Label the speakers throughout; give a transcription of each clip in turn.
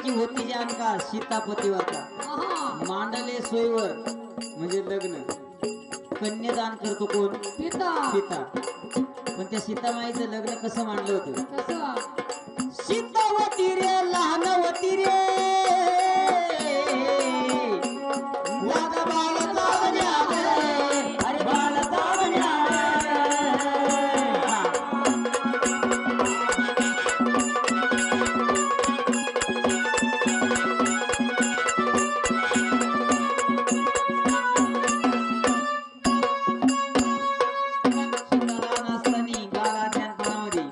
Speaker 1: राजाची होती जानका सीतापती होता मांडले सोयीवर म्हणजे लग्न कन्यादान करतो कोण
Speaker 2: सीता
Speaker 1: सीता पण त्या सीतामाईचं लग्न कसं मांडलं होतं
Speaker 2: कसं
Speaker 1: सीतावती रे लहानवती रे लागा बाळ जावण्या रे, अरे बाळ जावण्या सीताराम असतानी बाळा ज्ञानपणामध्ये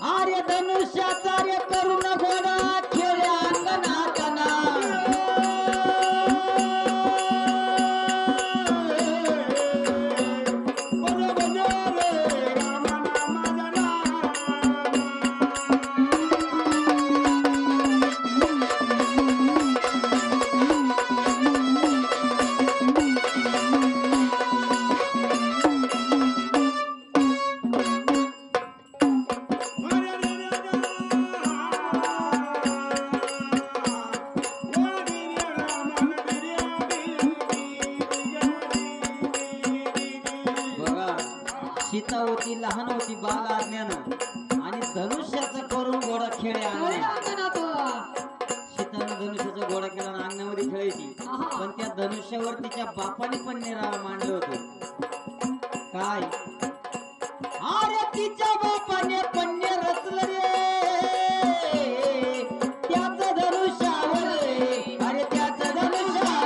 Speaker 1: आर्य धनुष्याचार्य करुण घोडा खेळ्या अंगणातना सीता होती लहान होती बाल आज्ञानं आणि धनुष्याचा करून घोडा खेळ्या अंगणात सीताने धनुष्याचा घोडा केला आणि अंगणामध्ये खेळायची पण त्या धनुष्यावर तिच्या बापाने पण निराळा मांडलं होतं काय अरे तिच्या बापाने पण्य रचलं रे त्याचं धनुष्यावर अरे त्याचं धनुष्यावर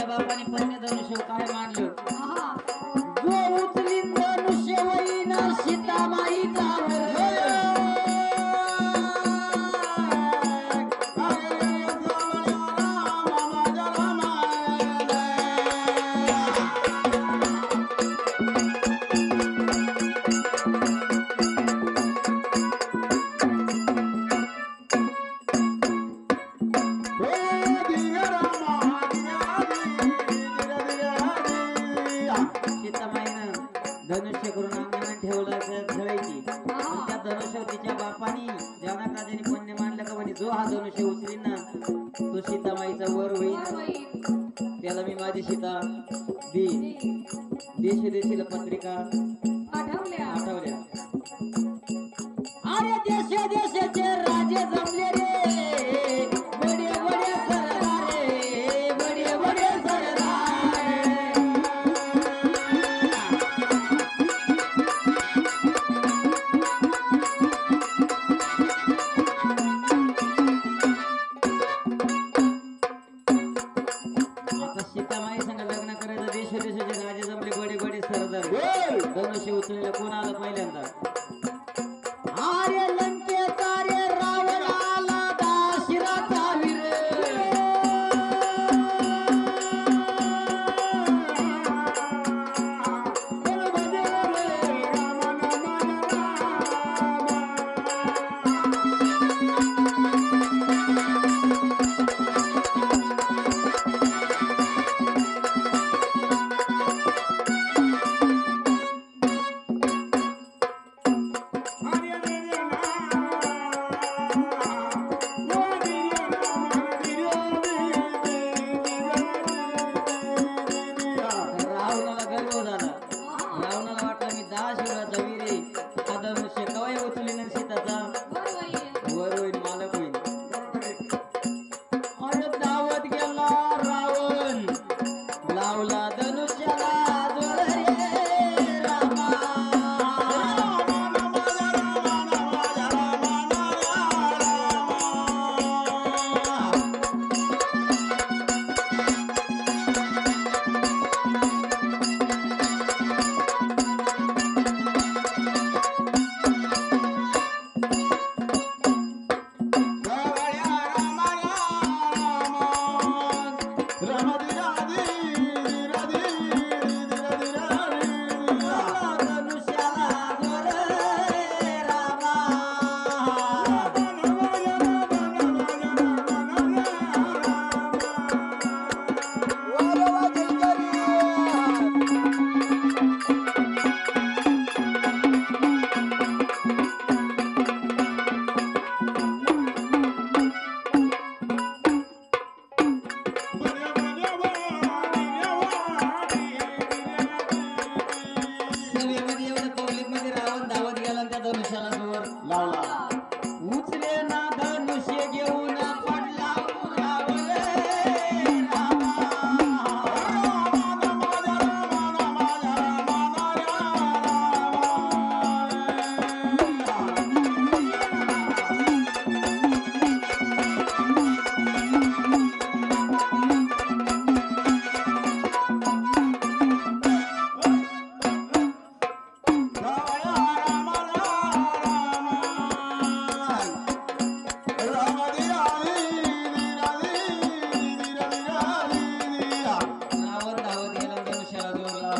Speaker 1: बापाने पन्ने धनुष्य काय मांडलं जो उचलीन धनुष्य वैन सीतामाईचा धनुष्य करून अंगणात ठेवला खेळायची पण त्या धनुष्य तिच्या बापानी जनक राजाने पुण्य मांडलं का म्हणे जो हा धनुष्य उचलीन ना तो सीतामाईचा वर होईल त्याला मी माझी सीता देशोदेशीला पत्रिका आठवल्या अरे देशाचे राजे जमले रे बडे बडे सरदार रे बडे बडे सरदार आता सीतामाई संग लग्न करायचं देशाचे राजे जमले बडे बडे सरदार धनुष्य उचललेला कोण आलं पहिल्यांदा आर्य लंकेचा रे रावण आला दाशिराचा वीर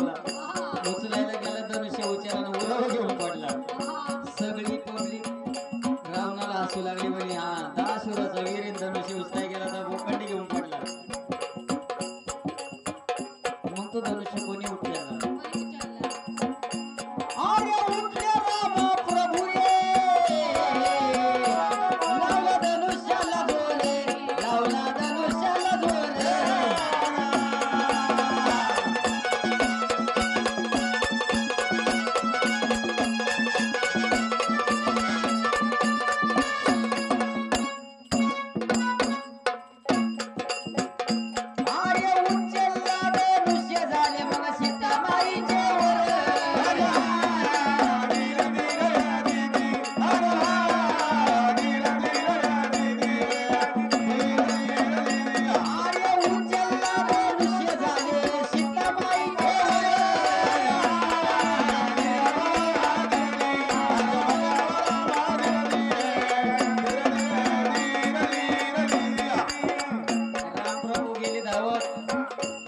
Speaker 1: लावला उचलायला गेला धनुष्य उचलायला उरावर घेऊन पडला सगळी पब्लिक रावणाला हसू लागली म्हणे हा दासुराचा वीर धनुष्य उचलाय गेला तर भोकांडी घेऊन पडला मग तो धनुष्य कोणी उचलला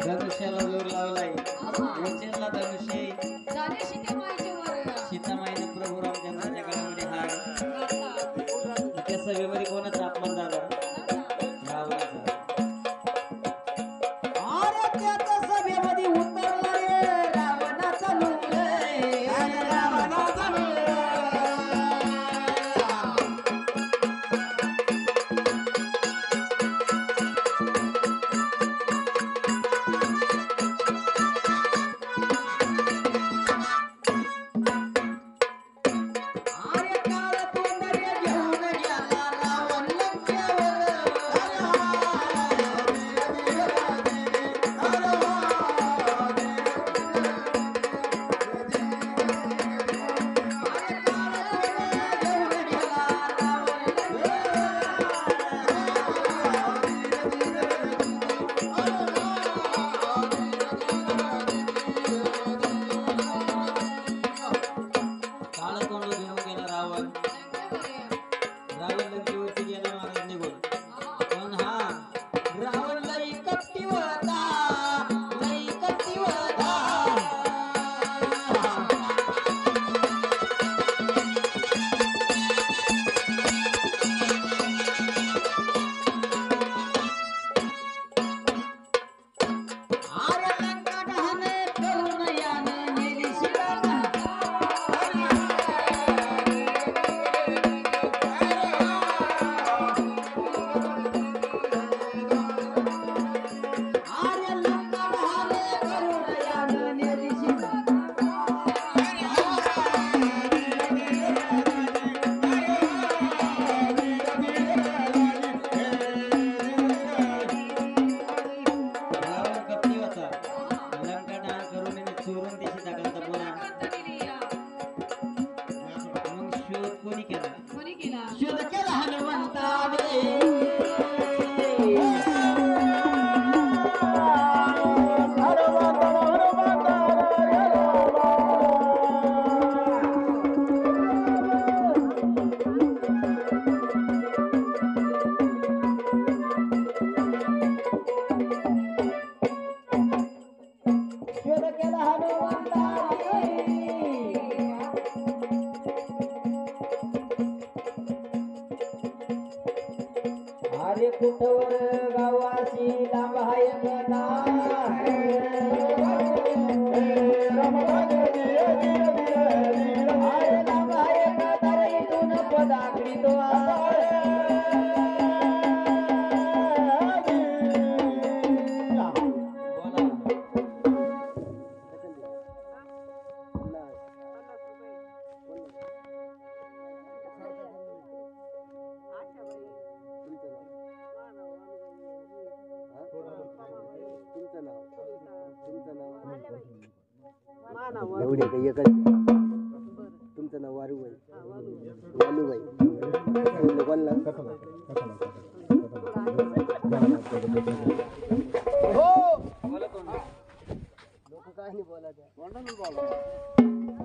Speaker 1: धनुष्याला जोर लावलाय उचलला धनुष्य सीतामाईने प्रभू रामचंद्राच्या गळ्यामध्ये हार त्या सभेमध्ये कोणाचा अपमान झाला रावणाचा अरे त्या सभेमध्ये उतरला रे रावणाचा लुंगरे रावणाचा अरे कुठवर गावाशी लांब हाय गदा अरे लांब हाय गदा रे इथून पदाकडी तो
Speaker 2: एवढे काही एकच तुमचं नाव वारूबाई वालूबाई बोलला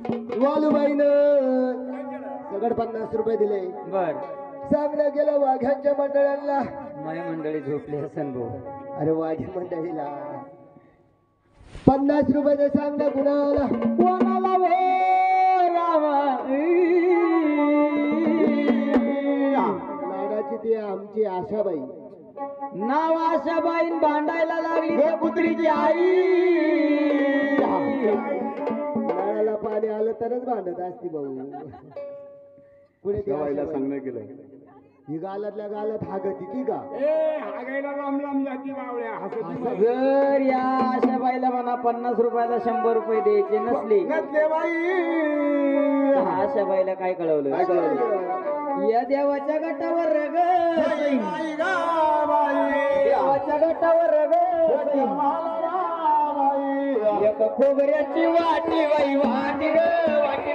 Speaker 2: वालूबाईनं सगळं 50 रुपये दिले.
Speaker 1: बर
Speaker 2: चांगलं गेलं वाघ्यांच्या मंडळांना.
Speaker 1: माय मंडळी झोपली हसन भाऊ.
Speaker 2: अरे वाघ्या मंडळीला 50 रुपयाचं सांग ना कुणाला.
Speaker 1: कोणाला
Speaker 2: लाडाची ती आमची आशाबाई.
Speaker 1: नाव आशाबाईन भांडायला लागली त्या कुत्रीची आई.
Speaker 2: नळाला पाणी आलं तरच भांडत असती भाऊ. पुढे ती
Speaker 3: गावायला
Speaker 2: आशाबाई.
Speaker 3: सांगणं केलं.
Speaker 2: ही गालातल्या गालात हागती ती का.
Speaker 3: हागायला लांब लांब जाती बावळ्या हसती
Speaker 1: जर या आशाबाईला म्हणा 50 रुपयाला 100 रुपये द्यायचे नसले,
Speaker 3: नसले बाई.
Speaker 1: आशाबाईला काय कळवलं?
Speaker 3: काय कळवलं?
Speaker 1: या देवाच्या गटावर रग
Speaker 3: बाई गा बाई.
Speaker 1: देवाच्या गटावर रग
Speaker 3: मला गा बाई.
Speaker 1: एक खोबऱ्याची वाटी बाई वाटी ग वाटी